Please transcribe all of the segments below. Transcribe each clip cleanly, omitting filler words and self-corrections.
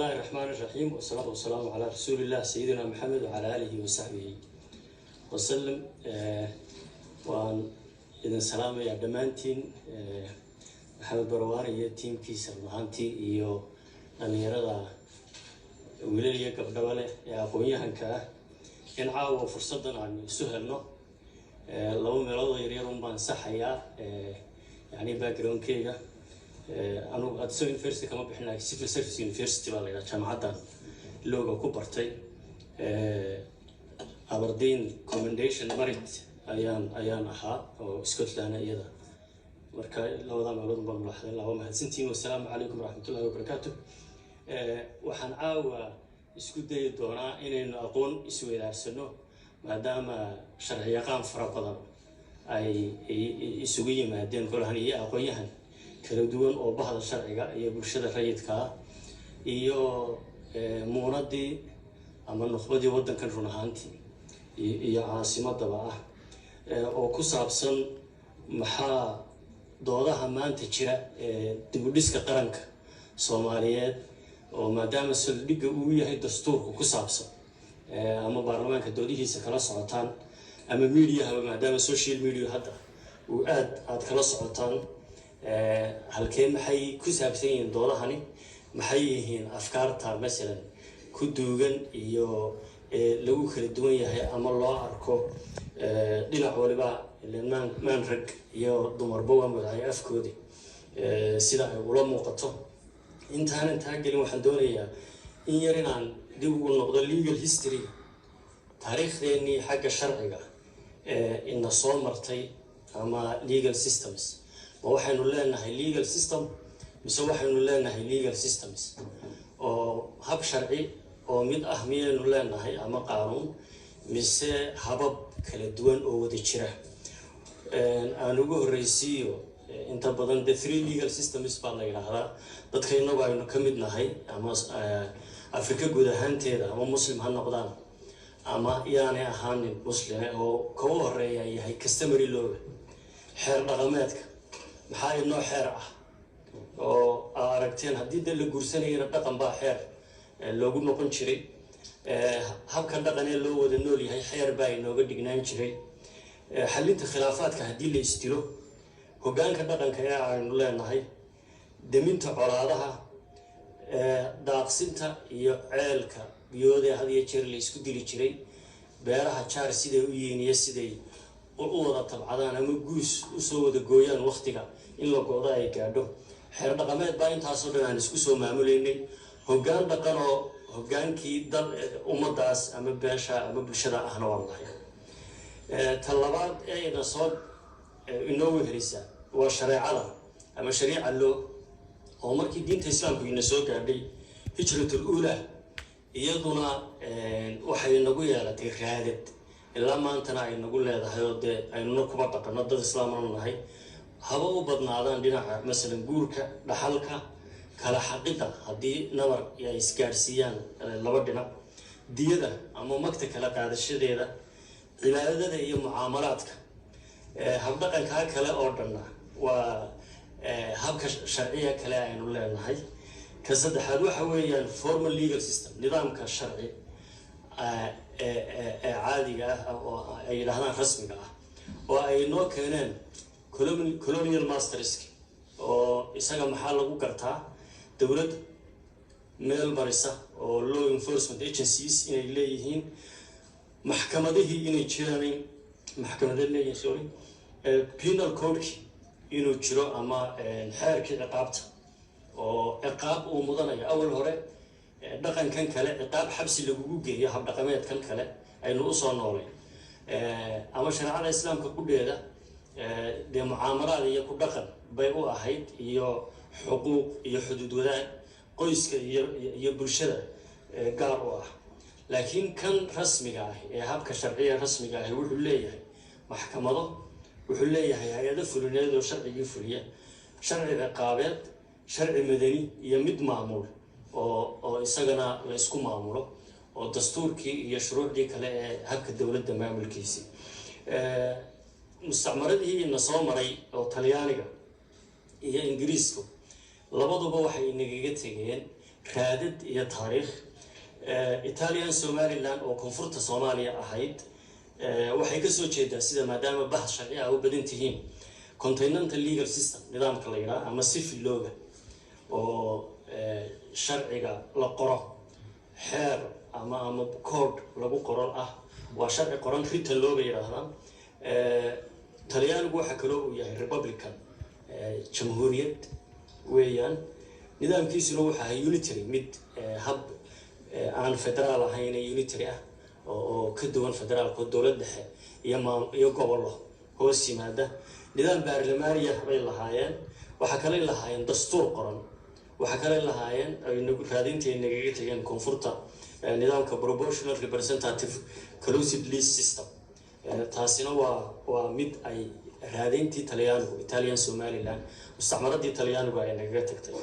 الله الرحمن الرحيم والصلاة والسلام على رسول الله سيدنا محمد وعلى آله وصحبه وسلم. وأن إذن سلام يا دمانتين محمد بروان يا تيم كيسر مهانتي إيو أن يرى ولي قبل يا قوية هنكا إن عاو فرصة عن سهلنا لو مرض يريرون بان صحيا يعني باكرون كيجا أنا أتسوي يونيفرسيتي كمان بحنا سيفل سيرفيس يونيفرسيتي ولا جامعة لوجو كوبرتي أبردين كومنديشن مريض أيان أحا أو اسكتلاندا إيدا مركا لو ذا معلوم بالملاحظين الله ومهندسين والسلام عليكم ورحمة الله وبركاته. وحن عاوة اسكتي دونا إن أقول اسوي دارسنو ما دام شرعي قام فرقضا أي اسوي ما دين كل هني أقويهن kala duwan oo bahda sharciga iyo bulshada rayidka iyo muunadii ama nuqbadii wadankan run ahaantii iyo caasimadaba oo ku saabsan maxaa doodaha maanta jira dib u dhiska qaranka Soomaaliyeed oo maadaama saldhigga uu yahay dastuurku ku saabsan ama baarlamaanka doodihiisa kala socotaan ama media maadaama social media hadda uu aad kala socotaan halkeen maxay ku saabsan yihiin doodahani maxay yihiin afkaarta mesela ku duugan iyo lagu kala duwan yahay ama loo arko dhinac waliba maan rag iyo dumarba waa madaxay afkoodi sida ay ula muuqato intaan gelin waxaan doonayaa in yar inaan dib ugu noqdo legal history taariikhdeenii xagga sharciga inna soo martay ama legal systems waxaynu leenahay legal system mise waxaynu leenahay legal systems oo hab sharci oo mid ah miyaynu leenahay ama qaanuun mise habab kala duwan oo wada jira aan ugu horeysiiyo inta badan the three legal systems baa la yiraahdaa dadka inagu aynu ka mid nahay ama Afrika guud ahaanteeda ama muslim ha noqdaan ama yaani ahaanin muslim oo ka horeeya yahay customary law xeer dhaqameedka maxaa inoo xeer ah oo aragteen haddii dad la guursanayna dhaqan baa xeer loogu noqon jiray habka dhaqanee loo wada nool yahay xeer baa inooga dhignaan jiray xalinta khilaafaadka haddii la istiro hoggaanka dhaqanka ee aynu leenahay deminta colaadaha daaqsinta iyo ceelka biyooda had iyo jeer la isku dili jiray beeraha jaar siday u yihiin iyo siday u wada tabcadaan ama guus u soo wada gooyaan waqtiga in la goodo ay gaadho xeer dhaqameed baa intaasoo dhan aan isku soo maamuleynay hoggaan dhaqan oo hoggaankii dal ummadaas ama beesha ama bulshada ahna waa nahay talabaad ayna soo inoo wehelisa waa shareecada ama shariica loo oo markii diinta islaamku ina soo gaadhay hijratul uula iyaduna waxay nagu yeelatay raadad ilaa maantana ay nagu leedahay oo de aynuna kuba dhaqano dad islaamana nahay haba u badnaadaan dhinaca masalan guurka dhaxalka kala xaqida haddii nabar ay isgaarsiiyaan laba dhinac diyada ama magta kala qaadashadeeda cibaadada iyo mucaamalaadka habdhaqanka kale oo dhanna waa habka sharciga kale aynu leenahay ka saddexaad waxa weeyaan formal legal system nidaamka sharci caadiga ah oo ay yiraahdaan rasmiga ah oo ay noo keeneen colonial masters oo isaga maxaa lagu gartaa dawlad meel barisa oo law enforcement agencies inay leeyihiin maxkamadihii inay jiraan maxkamada leeyihiin sorry penal code inuu jiro ama xeerkii ciqaabta oo ciqaab uu mudanayo awal hore dhaqankan kale ciqaab xabsi lagu geeyo hab dhaqameedkan kale aynu u soo noolay ama shariicada islaamka ku dheeda de mucaamalaad iyo ku dhaqan bay u ahayd iyo xuquuq iyo xuduud wadaag qoyska iyo bulshada gaar u ah laakiin kan rasmiga ah ee habka sharciga rasmiga ah wuxuu leeyahay maxkamado wuxuu leeyahay hay'ado fulineed oo sharciga fuliya sharci ciqaabeed sharci madani iyo mid maamul oo isagana la isku maamulo oo dastuurkii iyo shuruucdii kale ee habka dawladda maamulkiisa mustacmaradii ina soo maray oo Talyaaniga iyo Ingiriisku labaduba waxay inaga tegeen raadad iyo taariikh Italian Somaliland oo koonfurta Soomaaliya ahayd waxay ka soo jeedaa sida maadaama bahas sharci ah u badan tihiin continental legal system nidaamka la yiraahdo ama civil law oo sharciga la qoro xeer ama code lagu qoro ah waa sharci qoran written law bay yiraahdaan Talyaanigu waxa kale oo yahay republican jamhuuriyad weeyaan nidaamkiisuna waxa ay unitary mid hab aan federaal ahayn unitary ah oo ka duwan federaalka dowlad dhexe iyo gobollo hoos yimaada nidaam baarlamaaniya bay lahaayeen waxa kale lahaayeen dastuur qoran waxa kale lahaayeen ay nagu raadinteena naga tageen koonfurta nidaamka proportional representative collusive list system taasina waa mid ay raadintii Talyaanigu Italian Somaliland mustacmaradii Talyaanigu ay naga tagtay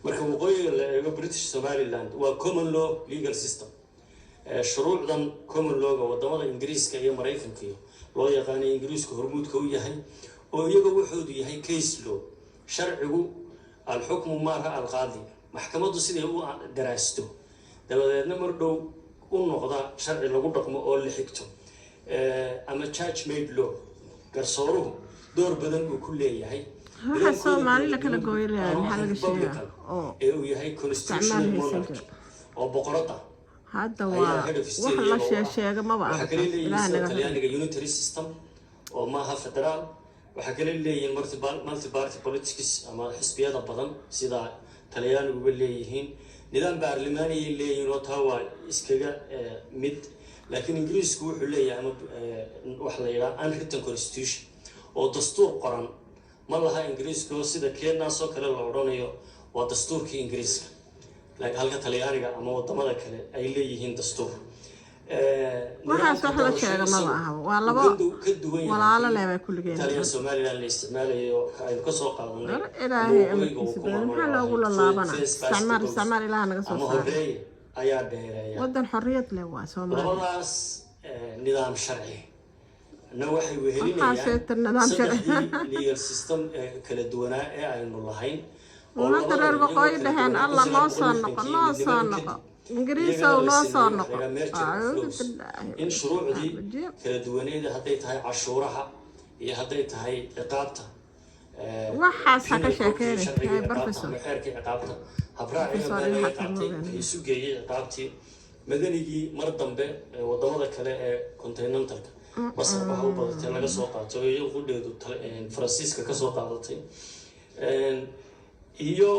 marka waqooyiga la eego British Somaliland waa common law legal system shuruucdan common law wadamada Ingiriiska iyo Mareykanka loo yaqaan Ingiriisku hormuudka u yahay oo iyaga wuxuu yahay case law sharcigu al-hukmu marha al-qadi maxkamaddu sidii uu daraasto dabadeedna mar dhow u noqda sharci lagu dhaqmo oo la xigto ama judge made law garsooruhu door badan uu ku leeyahay waxa Soomaaliya kala gooyay maxaa laga sheegaa oo yahay constitutional monarch oo boqorada hadda waa wax la sheega ma baa Talyaaniga unitary system oo maaha federaal waxa kale leeyihiin multi party politics ama xisbiyada badan sida Talyaanigu leeyihiin nidaam baarlamaani leeyihiin oo taa iskaga mid laakiin Ingiriisku wuxuu leeyahay wax la yiraahdo unwritten constitution oo dastuur qoran ma laha Ingiriisku sida Kenya soo kale la oranayo waa dastuurkii Ingiriiska laakiin halka Talyaaniga ama wadamada kale ay leeyihiin dastuur waxaas wax la sheega ma aha waa laba walaalo leeyahay kulligeen Italian Somaliland la isticmaalayo ay ka soo qaadanay ilaahay maxaa loogu laabana isticmaal ilaaha naga soo saaray ayaa dheereeya wadan xorriyad leh waa Soomaaliya labadaas nidaam sharci waxay wehelinayaan legal system kala duwanaa ee aynu lahayn oo reer waqooyi dhahan alla noo soo noqo Ingiriis oo noo soo noqo in shuruucdii kala duwaneed hadday tahay cashuuraha iyo hadday tahay ciqaabta waxaas ka sheekeynay professor xeerkii ciqaabta habraaciga isu geeyay ciqaabtii madanigii mar dambe wadamada kale ee continentalka Masar waxa uu badatay laga soo qaato iyo qudheedu Faransiiska ka soo qaadatay iyo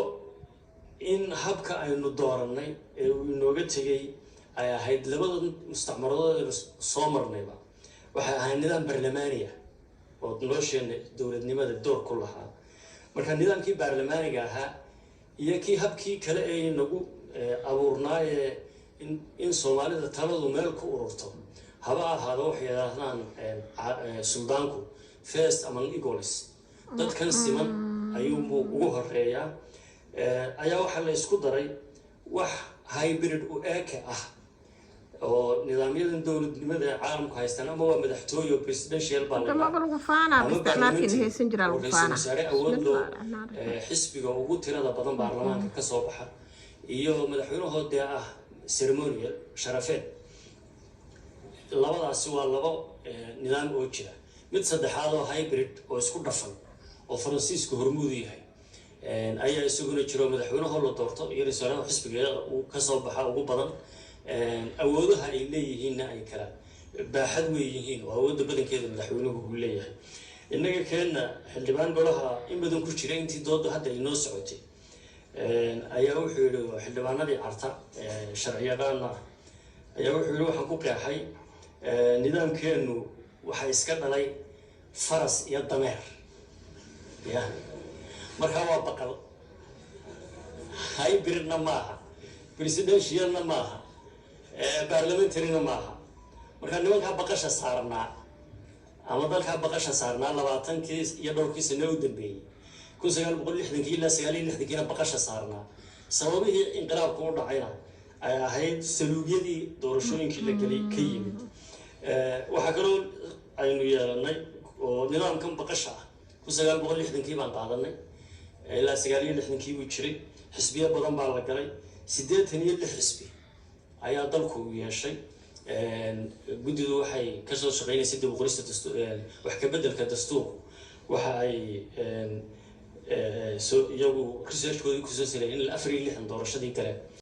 in habka aynu dooranay ee uu inooga tagay ay ahayd labada mustacmaradood soo marnayba waxa ahayd nidaam baarlamaani ah oo nolosheena dowladnimada door ku lahaa marka nidaamkii baarlamaaniga ahaa iyo kii habkii kale ee inagu abuurnaaye in Soomaalida taladu meel ku ururto haba ahaado wax yiraahdaan suldaanku first among equals dadkan siman ayuu ugu horeeyaa ayaa waxa la isku daray wax hybrid u eeka ah oo nidaamyada dowladnimada caalamku haystaan ama waa madaxtooyo presidential lagu faana isticmaalkiin heesan jira lagu faana xisbiga ugu tirada badan baarlamaanka ka soo baxa iyo madaxweynahooda ah ceremonial sharafeed labadaasi waa laba nidaam oo jira mid saddexaad oo hybrid oo isku dhafan oo Faransiisku hormuud yahay ayaa isaguna jiro madaxweynaha la doorto iyo ra'iisul xisbiga uu ka soo baxa ugu badan awoodaha ay leeyihiin ay kala baaxad weeyihiin oo awoodda badankeeda madaxweynuhu uu leeyahay inaga keena xildhibaan golaha in badan ku jira intii dood hadda ay noo socotay ayaa wuxuu yiri xildhibaanadii carta sharciyadaana ayaa wuxuu yiri waxaan ku qeexay nidaamkeenu waxa iska dhalay faras iyo dameer ya marka waa baqal hybridna maaha presidentialna maaha parliamentaryna maaha marka nimanka baqasha saarnaa ama dalka baqasha saarnaa 20kii iyo dhowrkii sano u dambeeyay 1960 ilaa 1960 baqasha saarnaa sababihii inqilaabku u dhacayna ay ahayd saluugyadii doorashooyinkii la galay ka yimid waxa kaloo aynu yeelanay oo nidaamkan baqasha 1960kii baan qaadanay ilaa 1960kii uu jiray xisbiyo badan baa la galay 8 حزبي ayaa dalku yeeshay guddidu waxay ka soo shaqeynaysaa dib u qorista wax ka beddelka dastuurka waxa ay iyagu research-kooda ku soo sareeyeen in 4 doorashadii kale